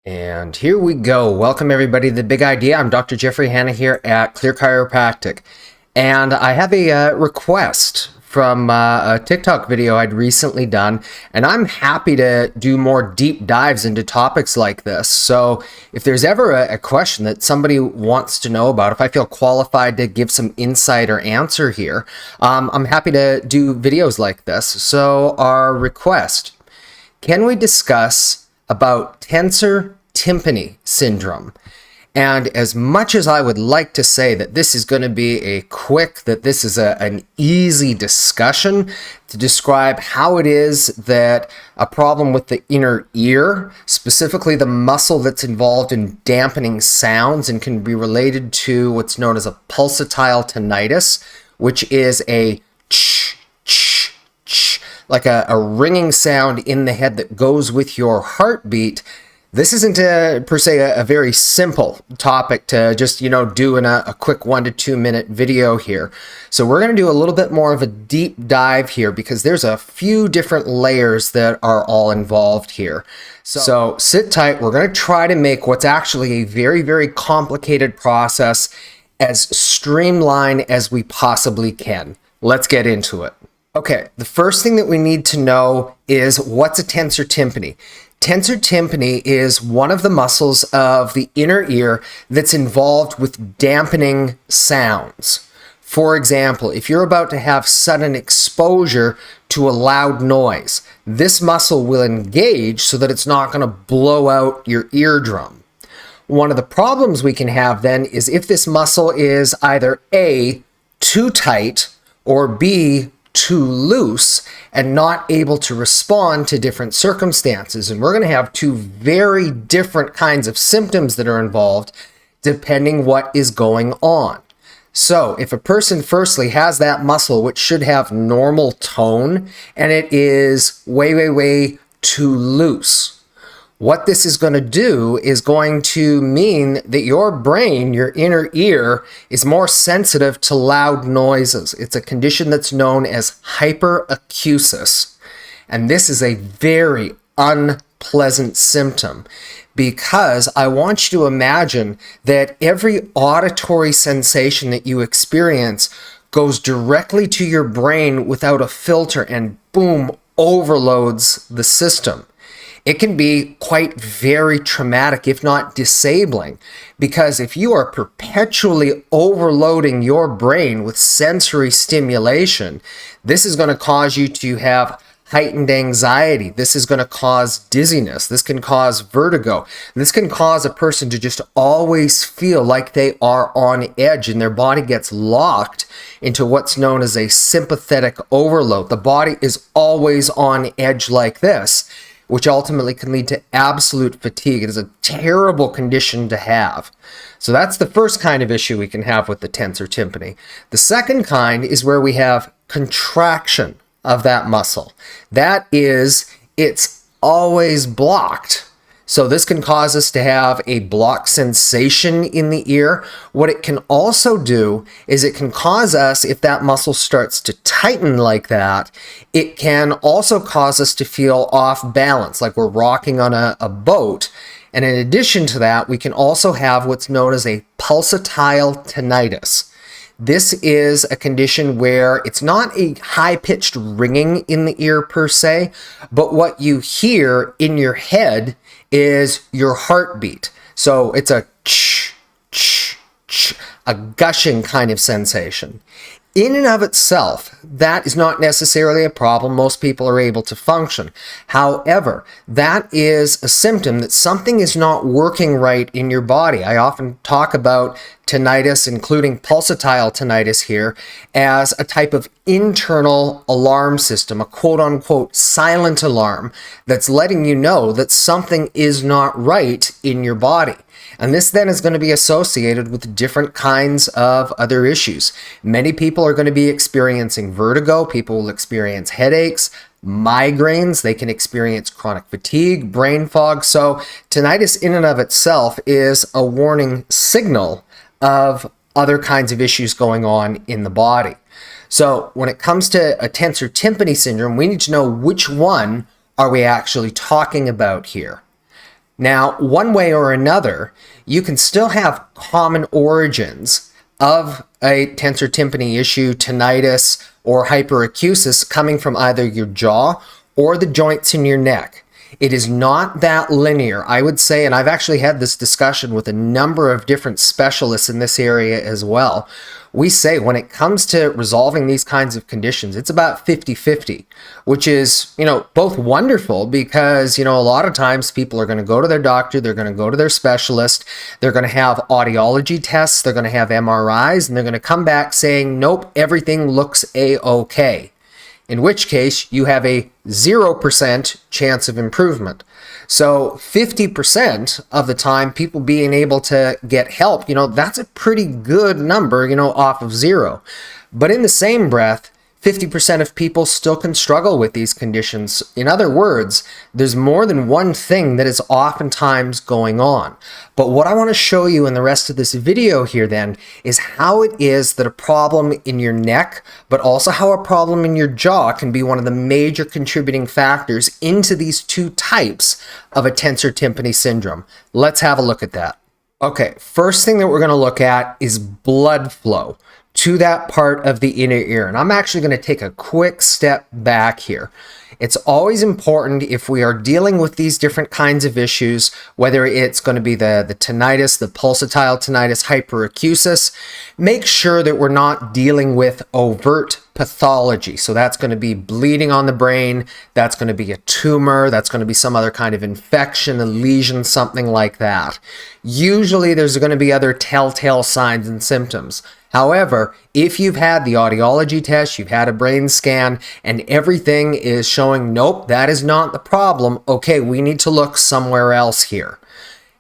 And here we go. Welcome everybody to The Big Idea. I'm Dr. Jeffrey Hanna here at Clear Chiropractic. And I have a request from a TikTok video I'd recently done, and I'm happy to do more deep dives into topics like this. So if there's ever a question that somebody wants to know about, if I feel qualified to give some insight or answer here, I'm happy to do videos like this. So our request, can we discuss about Tensor Tympani syndrome? And as much as I would like to say that this is going to be this is an easy discussion to describe how it is that a problem with the inner ear, specifically the muscle that's involved in dampening sounds and can be related to what's known as a pulsatile tinnitus, which is a like a ringing sound in the head that goes with your heartbeat. This isn't per se a very simple topic to just, do in a quick 1 to 2 minute video here. So we're going to do a little bit more of a deep dive here because there's a few different layers that are all involved here. So sit tight. We're going to try to make what's actually a very, very complicated process as streamlined as we possibly can. Let's get into it. Okay, the first thing that we need to know is what's a tensor tympani. Tensor tympani is one of the muscles of the inner ear that's involved with dampening sounds. For example, if you're about to have sudden exposure to a loud noise, this muscle will engage so that it's not going to blow out your eardrum. One of the problems we can have then is if this muscle is either A, too tight, or B, too loose and not able to respond to different circumstances. And we're going to have two very different kinds of symptoms that are involved depending what is going on. So if a person firstly has that muscle, which should have normal tone, and it is way too loose, what this is going to do is going to mean that your brain, your inner ear, is more sensitive to loud noises. It's a condition that's known as hyperacusis. And this is a very unpleasant symptom because I want you to imagine that every auditory sensation that you experience goes directly to your brain without a filter and boom, overloads the system. It can be quite very traumatic, if not disabling, because if you are perpetually overloading your brain with sensory stimulation, this is going to cause you to have heightened anxiety. This is going to cause dizziness. This can cause vertigo. This can cause a person to just always feel like they are on edge and their body gets locked into what's known as a sympathetic overload. The body is always on edge like this, which ultimately can lead to absolute fatigue. It is a terrible condition to have. So that's the first kind of issue we can have with the tensor tympani. The second kind is where we have contraction of that muscle. That is, it's always blocked. So this can cause us to have a blocked sensation in the ear. What it can also do is it can cause us, if that muscle starts to tighten like that, it can also cause us to feel off balance, like we're rocking on a boat. And in addition to that, we can also have what's known as a pulsatile tinnitus. This is a condition where it's not a high-pitched ringing in the ear per se, but what you hear in your head is your heartbeat. So it's a a gushing kind of sensation. In and of itself, that is not necessarily a problem. Most people are able to function. However, that is a symptom that something is not working right in your body. I often talk about tinnitus, including pulsatile tinnitus here, as a type of internal alarm system, a quote-unquote silent alarm that's letting you know that something is not right in your body. And this then is going to be associated with different kinds of other issues. Many people are going to be experiencing vertigo. People will experience headaches, migraines. They can experience chronic fatigue, brain fog. So tinnitus in and of itself is a warning signal of other kinds of issues going on in the body. So when it comes to a tensor tympani syndrome, we need to know which one are we actually talking about here. Now, one way or another, you can still have common origins of a tensor tympani issue, tinnitus, or hyperacusis coming from either your jaw or the joints in your neck. It is not that linear, I would say, and I've actually had this discussion with a number of different specialists in this area as well. We say when it comes to resolving these kinds of conditions, it's about 50-50, which is, both wonderful because, a lot of times people are going to go to their doctor, they're going to go to their specialist, they're going to have audiology tests, they're going to have MRIs, and they're going to come back saying, nope, everything looks A-okay. In which case you have a 0% chance of improvement. So 50% of the time people being able to get help, that's a pretty good number, off of 0. But in the same breath, 50% of people still can struggle with these conditions. In other words, there's more than one thing that is oftentimes going on. But what I want to show you in the rest of this video here then is how it is that a problem in your neck, but also how a problem in your jaw can be one of the major contributing factors into these two types of a tensor tympani syndrome. Let's have a look at that. Okay, first thing that we're going to look at is blood flow to that part of the inner ear. And I'm actually going to take a quick step back here. It's always important if we are dealing with these different kinds of issues, whether it's going to be the tinnitus, the pulsatile tinnitus, hyperacusis, make sure that we're not dealing with overt pathology. So that's going to be bleeding on the brain, that's going to be a tumor, that's going to be some other kind of infection, a lesion, something like that. Usually there's going to be other telltale signs and symptoms. However, if you've had the audiology test, you've had a brain scan, and everything is showing, nope, that is not the problem, okay, we need to look somewhere else here.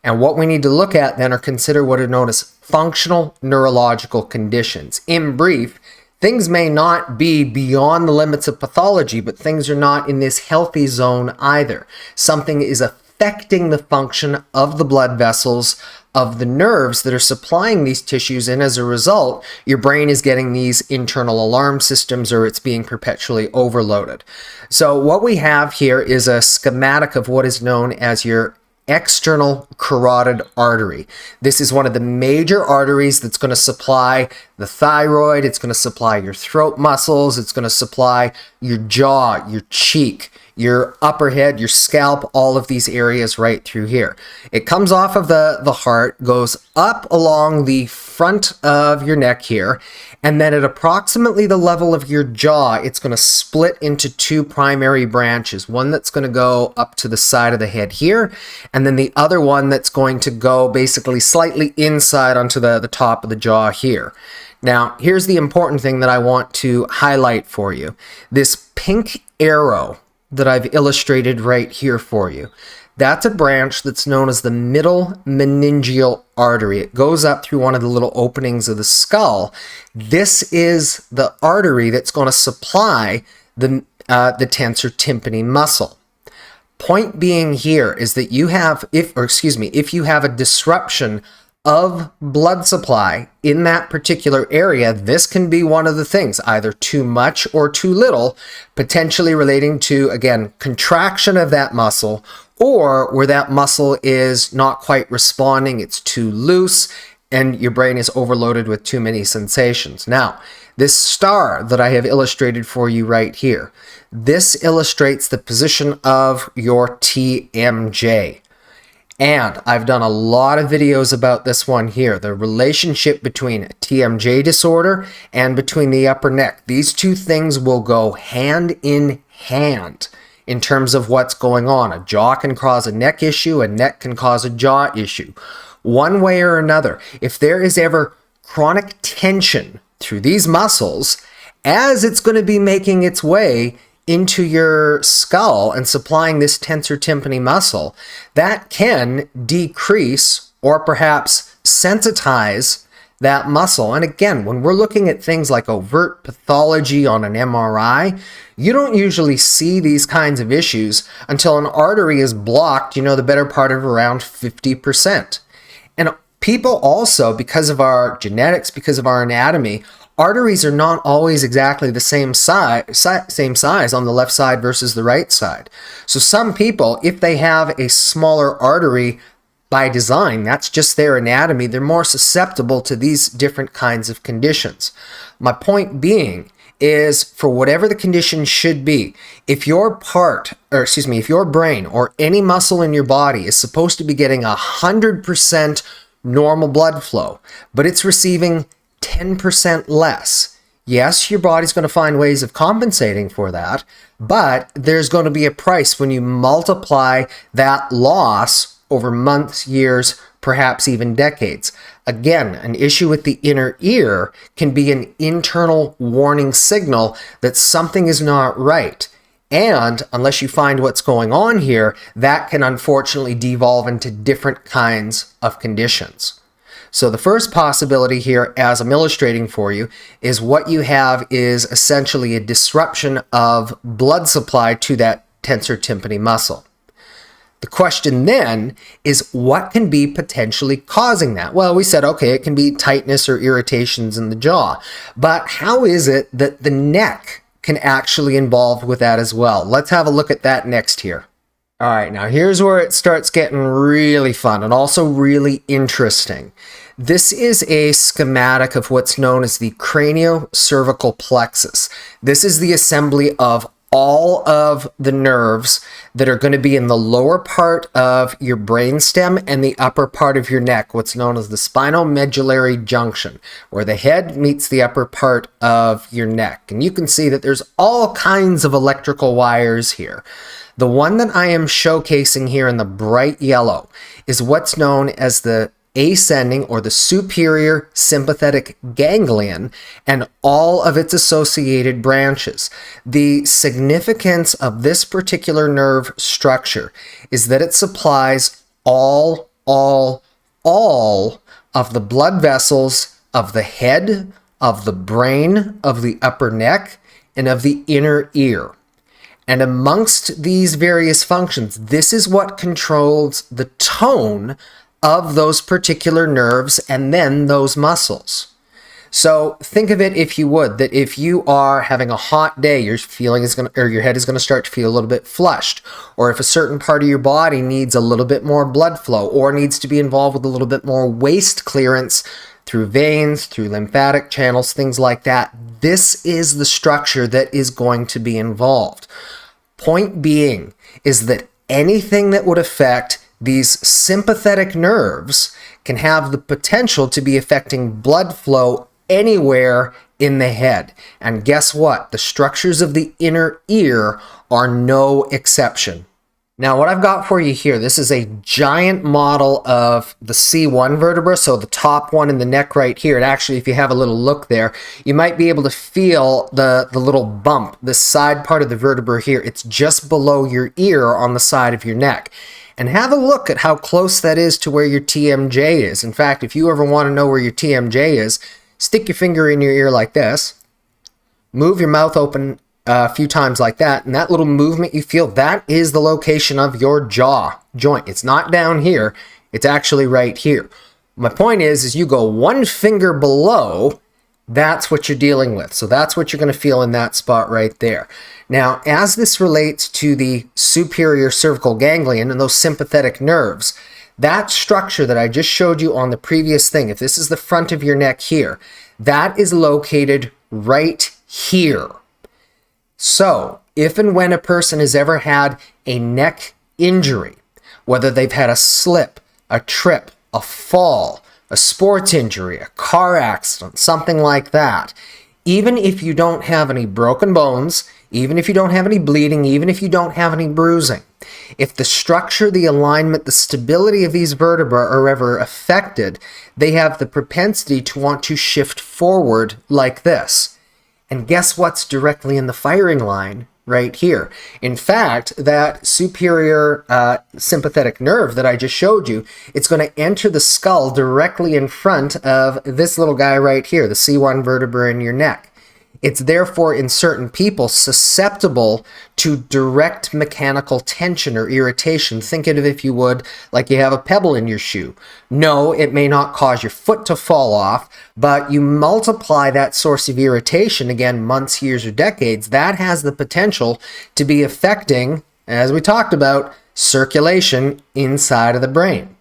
And what we need to look at then are consider what are known as functional neurological conditions. In brief, things may not be beyond the limits of pathology, but things are not in this healthy zone either. Something is affecting the function of the blood vessels, of the nerves that are supplying these tissues, and as a result, your brain is getting these internal alarm systems or it's being perpetually overloaded. So what we have here is a schematic of what is known as your external carotid artery. This is one of the major arteries that's going to supply the thyroid, it's going to supply your throat muscles, it's going to supply your jaw, your cheek, your upper head, your scalp, all of these areas right through here. It comes off of the heart, goes up along the front of your neck here, and then at approximately the level of your jaw, it's going to split into two primary branches. One that's going to go up to the side of the head here, and then the other one that's going to go basically slightly inside onto the top of the jaw here. Now, here's the important thing that I want to highlight for you. This pink arrow that I've illustrated right here for you, that's a branch that's known as the middle meningeal artery. It goes up through one of the little openings of the skull. This is the artery that's going to supply the tensor tympani muscle. Point being here is that you have, if you have a disruption of blood supply in that particular area, this can be one of the things, either too much or too little, potentially relating to, again, contraction of that muscle, or where that muscle is not quite responding, it's too loose, and your brain is overloaded with too many sensations. Now, this star that I have illustrated for you right here, this illustrates the position of your TMJ. And I've done a lot of videos about this one here, the relationship between TMJ disorder and between the upper neck. These two things will go hand in hand in terms of what's going on. A jaw can cause a neck issue, a neck can cause a jaw issue. One way or another, if there is ever chronic tension through these muscles, as it's going to be making its way into your skull and supplying this tensor tympani muscle, that can decrease or perhaps sensitize that muscle. And again, when we're looking at things like overt pathology on an MRI, you don't usually see these kinds of issues until an artery is blocked, the better part of around 50%. And people also, because of our genetics, because of our anatomy, Arteries are not always exactly the same size on the left side versus the right side. So some people, if they have a smaller artery by design, that's just their anatomy, they're more susceptible to these different kinds of conditions. My point being is, for whatever the condition should be, if your if your brain or any muscle in your body is supposed to be getting 100% normal blood flow, but it's receiving 10% less, yes, your body's going to find ways of compensating for that, but there's going to be a price when you multiply that loss over months, years, perhaps even decades. Again, an issue with the inner ear can be an internal warning signal that something is not right. And unless you find what's going on here, that can unfortunately devolve into different kinds of conditions. So the first possibility here, as I'm illustrating for you, is what you have is essentially a disruption of blood supply to that tensor tympani muscle. The question then is, what can be potentially causing that? Well, we said, okay, it can be tightness or irritations in the jaw, but how is it that the neck can actually involved with that as well? Let's have a look at that next here. All right, now here's where it starts getting really fun and also really interesting. This is a schematic of what's known as the craniocervical plexus. This is the assembly of all of the nerves that are going to be in the lower part of your brainstem and the upper part of your neck, what's known as the spinomedullary junction, where the head meets the upper part of your neck. And you can see that there's all kinds of electrical wires here. The one that I am showcasing here in the bright yellow is what's known as the ascending or the superior sympathetic ganglion and all of its associated branches. The significance of this particular nerve structure is that it supplies all of the blood vessels of the head, of the brain, of the upper neck, and of the inner ear. And amongst these various functions, this is what controls the tone of those particular nerves and then those muscles. So think of it, if you would, that if you are having a hot day, your head is going to start to feel a little bit flushed, or if a certain part of your body needs a little bit more blood flow or needs to be involved with a little bit more waste clearance through veins, through lymphatic channels, things like that, this is the structure that is going to be involved. Point being is that anything that would affect these sympathetic nerves can have the potential to be affecting blood flow anywhere in the head. And guess what? The structures of the inner ear are no exception. Now, what I've got for you here, this is a giant model of the C1 vertebra, so the top one in the neck right here. And actually, if you have a little look there, you might be able to feel the little bump, the side part of the vertebra here. It's just below your ear on the side of your neck. And have a look at how close that is to where your TMJ is. In fact, if you ever want to know where your TMJ is, stick your finger in your ear like this, move your mouth open a few times like that, and that little movement you feel, that is the location of your jaw joint. It's not down here, it's actually right here. My point is you go one finger below, that's what you're dealing with. So that's what you're going to feel in that spot right there. Now, as this relates to the superior cervical ganglion and those sympathetic nerves, that structure that I just showed you on the previous thing, if this is the front of your neck here, that is located right here. So, if and when a person has ever had a neck injury, whether they've had a slip, a trip, a fall, a sports injury, a car accident, something like that, even if you don't have any broken bones, even if you don't have any bleeding, even if you don't have any bruising, if the structure, the alignment, the stability of these vertebrae are ever affected, they have the propensity to want to shift forward like this. And guess what's directly in the firing line? Right here. In fact, that superior sympathetic nerve that I just showed you, it's going to enter the skull directly in front of this little guy right here, the C1 vertebra in your neck. It's therefore in certain people susceptible to direct mechanical tension or irritation. Think of it, if you would, like you have a pebble in your shoe. No, it may not cause your foot to fall off, but you multiply that source of irritation, again, months, years, or decades, that has the potential to be affecting, as we talked about, circulation inside of the brain.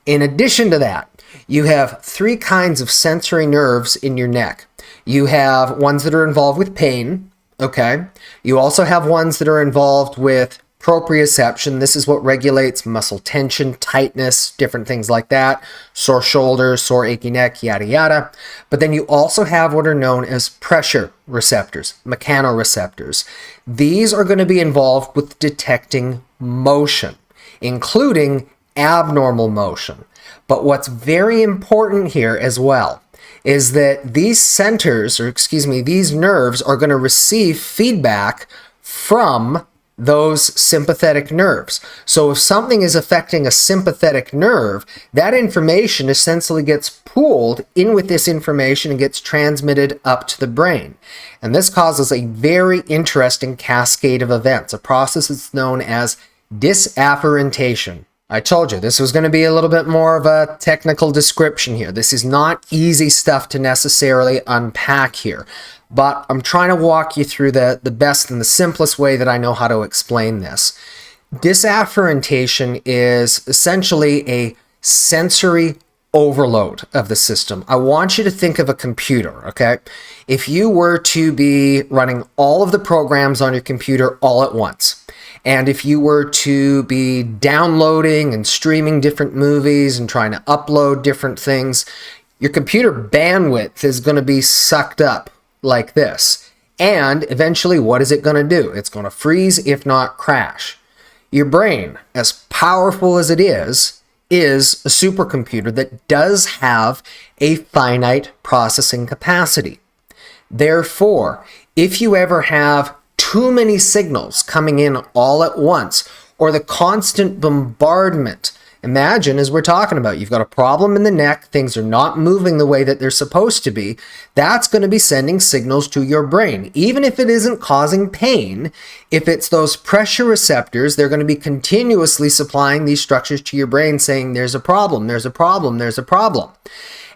In addition to that, you have 3 kinds of sensory nerves in your neck. You have ones that are involved with pain, okay? You also have ones that are involved with proprioception. This is what regulates muscle tension, tightness, different things like that. Sore shoulders, sore achy neck, yada yada. But then you also have what are known as pressure receptors, mechanoreceptors. These are going to be involved with detecting motion, including abnormal motion. But what's very important here as well is that these these nerves are going to receive feedback from those sympathetic nerves. So if something is affecting a sympathetic nerve, that information essentially gets pooled in with this information and gets transmitted up to the brain. And this causes a very interesting cascade of events, a process that's known as dysafferentation. I told you this was going to be a little bit more of a technical description here. This is not easy stuff to necessarily unpack here, but I'm trying to walk you through the best and the simplest way that I know how to explain this. Dysafferentation is essentially a sensory overload of the system. I want you to think of a computer, okay? If you were to be running all of the programs on your computer all at once, and if you were to be downloading and streaming different movies and trying to upload different things, your computer bandwidth is going to be sucked up like this. And eventually, what is it going to do? It's going to freeze, if not crash. Your brain, as powerful as it is a supercomputer that does have a finite processing capacity. Therefore, if you ever have too many signals coming in all at once, or the constant bombardment. Imagine, as we're talking about, you've got a problem in the neck, things are not moving the way that they're supposed to be. That's going to be sending signals to your brain. Even if it isn't causing pain, if it's those pressure receptors, they're going to be continuously supplying these structures to your brain saying, there's a problem, there's a problem, there's a problem.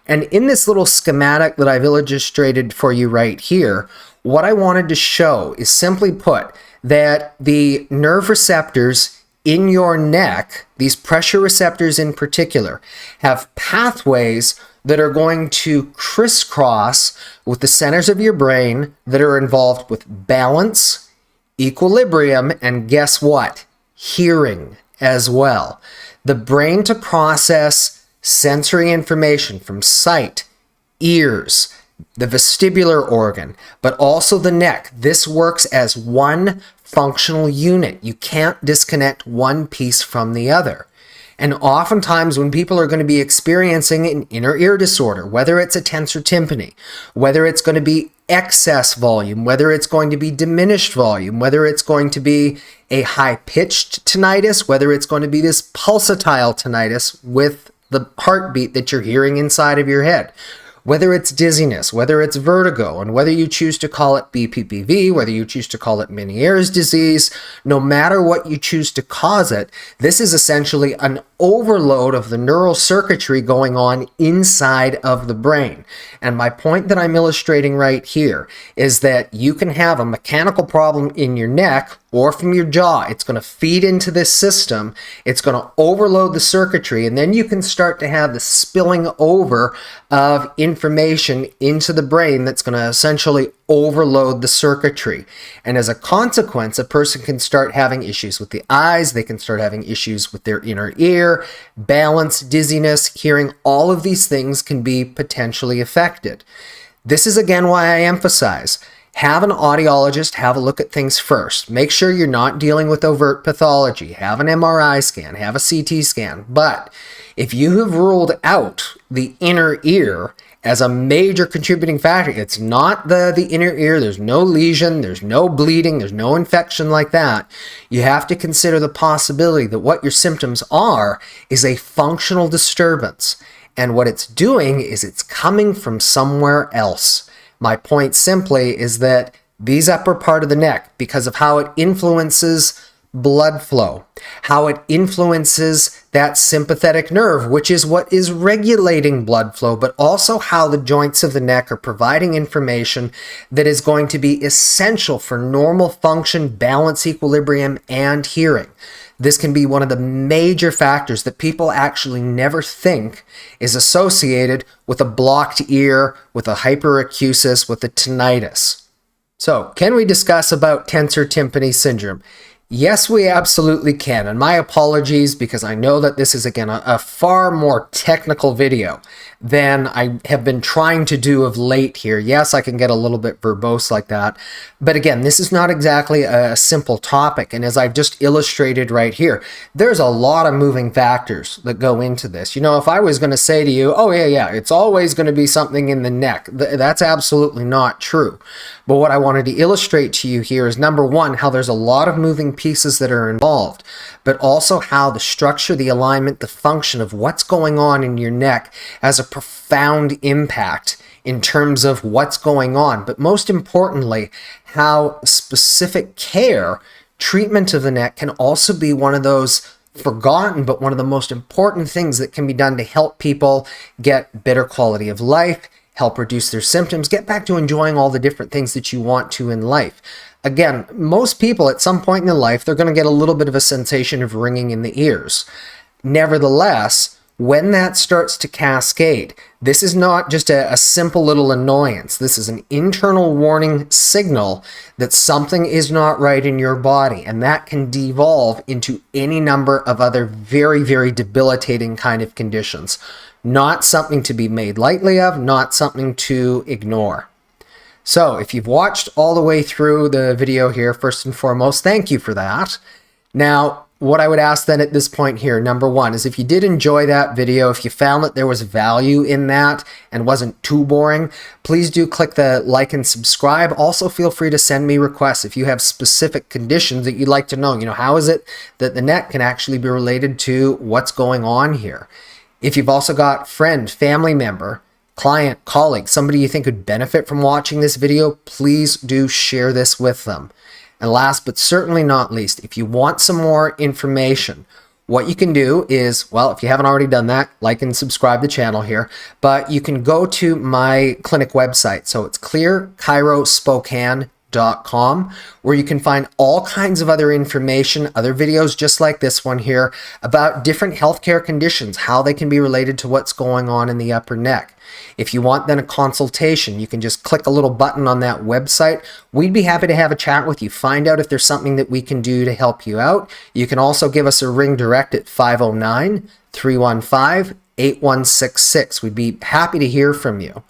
And in this little schematic that I've illustrated for you right here, what I wanted to show is, simply put, that the nerve receptors in your neck, these pressure receptors in particular, have pathways that are going to crisscross with the centers of your brain that are involved with balance, equilibrium, and guess what? Hearing as well. The brain to process sensory information from sight, ears, the vestibular organ, but also the neck. This works as one functional unit. You can't disconnect one piece from the other. And oftentimes when people are going to be experiencing an inner ear disorder, whether it's a tensor tympani, whether it's going to be excess volume, whether it's going to be diminished volume, whether it's going to be a high-pitched tinnitus, whether it's going to be this pulsatile tinnitus with the heartbeat that you're hearing inside of your head, whether it's dizziness, whether it's vertigo, and whether you choose to call it BPPV, whether you choose to call it Meniere's disease, no matter what you choose to cause it, this is essentially an overload of the neural circuitry going on inside of the brain. And my point that I'm illustrating right here is that you can have a mechanical problem in your neck or from your jaw. It's going to feed into this system. It's going to overload the circuitry, and then you can start to have the spilling over of information into the brain that's going to essentially overload the circuitry. And as a consequence, a person can start having issues with the eyes, they can start having issues with their inner ear, balance, dizziness, hearing. All of these things can be potentially affected. This is again why I emphasize, have an audiologist have a look at things first. Make sure you're not dealing with overt pathology. Have an MRI scan, have a CT scan. But if you have ruled out the inner ear as a major contributing factor, it's not the inner ear, there's no lesion, there's no bleeding, there's no infection like that, you have to consider the possibility that what your symptoms are is a functional disturbance. And what it's doing is it's coming from somewhere else. My point simply is that these upper part of the neck, because of how it influences blood flow, how it influences that sympathetic nerve, which is what is regulating blood flow, but also how the joints of the neck are providing information that is going to be essential for normal function, balance, equilibrium, and hearing. This can be one of the major factors that people actually never think is associated with a blocked ear, with a hyperacusis, with a tinnitus. So, can we discuss about tensor tympani syndrome? Yes, we absolutely can. And my apologies, because I know that this is, again, a far more technical video than I have been trying to do of late here. Yes, I can get a little bit verbose like that. But again, this is not exactly a simple topic. And as I've just illustrated right here, there's a lot of moving factors that go into this. You know, if I was going to say to you, oh, yeah, it's always going to be something in the neck, that's absolutely not true. But what I wanted to illustrate to you here is, number one, how there's a lot of moving pieces that are involved, but also how the structure, the alignment, the function of what's going on in your neck has a profound impact in terms of what's going on. But most importantly, how specific care, treatment of the neck can also be one of those forgotten, but one of the most important things that can be done to help people get better quality of life, help reduce their symptoms, get back to enjoying all the different things that you want to in life. Again, most people at some point in their life, they're going to get a little bit of a sensation of ringing in the ears. Nevertheless, when that starts to cascade, this is not just a simple little annoyance. This is an internal warning signal that something is not right in your body, and that can devolve into any number of other very, very debilitating kind of conditions. Not something to be made lightly of, not something to ignore. So if you've watched all the way through the video here, first and foremost, thank you for that. Now, what I would ask then at this point here, number one, is if you did enjoy that video, if you found that there was value in that and wasn't too boring, please do click the like and subscribe. Also, feel free to send me requests if you have specific conditions that you'd like to know. You know, how is it that the neck can actually be related to what's going on here? If you've also got friend, family member, client, colleague, somebody you think could benefit from watching this video, please do share this with them. And last but certainly not least, if you want some more information, what you can do is, well, if you haven't already done that, like and subscribe to the channel here, but you can go to my clinic website. So it's ClearChiroSpokane.com, where you can find all kinds of other information, other videos just like this one here, about different healthcare conditions, how they can be related to what's going on in the upper neck. If you want then a consultation, you can just click a little button on that website. We'd be happy to have a chat with you, find out if there's something that we can do to help you out. You can also give us a ring direct at 509-315-8166. We'd be happy to hear from you.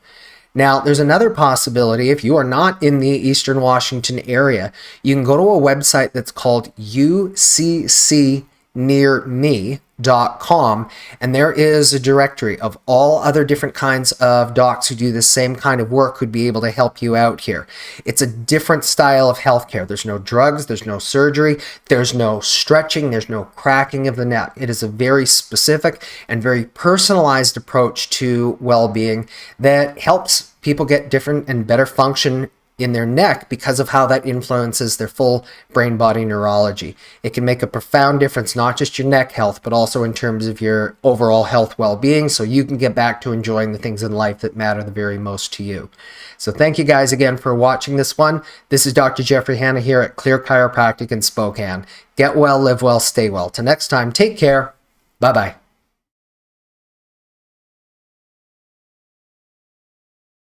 Now, there's another possibility. If you are not in the Eastern Washington area, you can go to a website that's called uccnearme.com, and there is a directory of all other different kinds of docs who do the same kind of work who'd be able to help you out here. It's a different style of healthcare. There's no drugs, there's no surgery, there's no stretching, there's no cracking of the neck. It is a very specific and very personalized approach to well-being that helps people get different and better function in their neck because of how that influences their full brain-body neurology. It can make a profound difference, not just your neck health, but also in terms of your overall health well-being, so you can get back to enjoying the things in life that matter the very most to you. So thank you guys again for watching this one. This is Dr. Jeffrey Hanna here at Clear Chiropractic in Spokane. Get well, live well, stay well. Till next time, take care. Bye-bye.